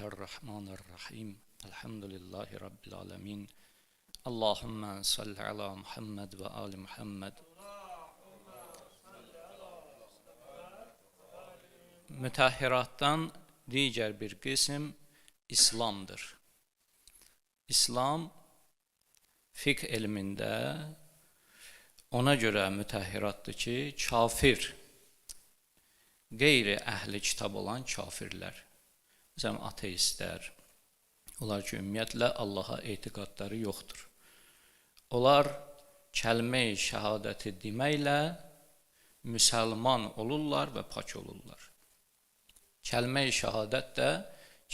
Bismillahirrahmanirrahim. Elhamdülillahi Rabbil alemin. Allahümme salli ala Muhammed ve ali Muhammed. Mütahhirattan diğer bir kısım İslam'dır. İslam fiqh elmində ona görə mütahhiratdır ki, kafir, qeyri əhli kitab olan kafirlər, məsələn, ateistlər, onlar ki, ümumiyyətlə Allaha etiqadları yoxdur. Onlar kəlmə-i şəhadəti deməklə müsəlman olurlar və pak olurlar. Kəlmə-i şəhadət də,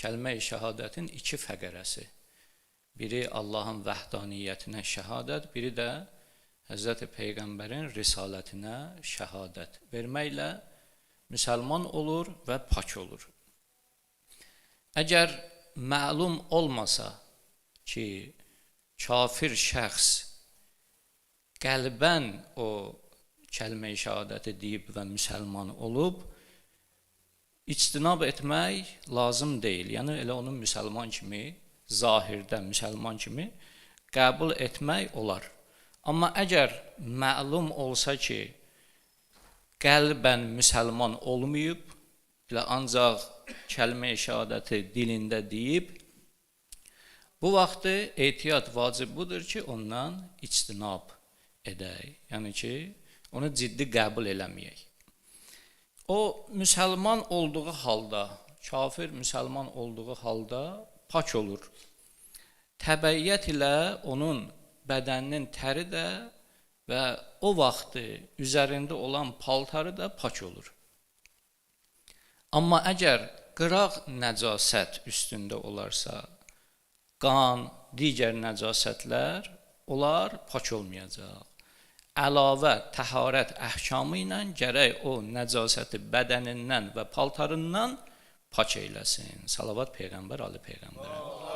kəlmə-i şəhadətin iki fəqərəsi. Biri Allahın vəhdaniyyətinə şəhadət, biri də Həzrəti Peyğəmbərin risalətinə şəhadət verməklə müsəlman olur və pak olur. Əgər məlum olmasa ki, kafir şəxs qəlbən o kəlmə-i şəhadəti deyib və müsəlman olub, ictinab etmək lazım deyil. Yəni, elə onu müsəlman kimi, zahirdə müsəlman kimi qəbul etmək olar. Amma əgər məlum olsa ki, qəlbən müsəlman olmayıb, ancaq kəlmə-i şəhadəti dilində deyib, bu vaxtı ehtiyat vacib budur ki, ondan ictinab edək. Yəni ki, onu ciddi qəbul eləməyək. O, müsəlman olduğu halda, kafir müsəlman olduğu halda pak olur. Təbəiyyət ilə onun bədəninin təri də və o vaxtı üzərində olan paltarı da pak olur. Amma əgər qıraq nəcasət üstündə olarsa, qan, digər nəcasətlər, onlar pak olmayacaq. Əlavə təharət əhkamı ilə gərək o nəcasəti bədənindən və paltarından pak eyləsin. Salavat Peyğəmbər, Ali Peyğəmbərə.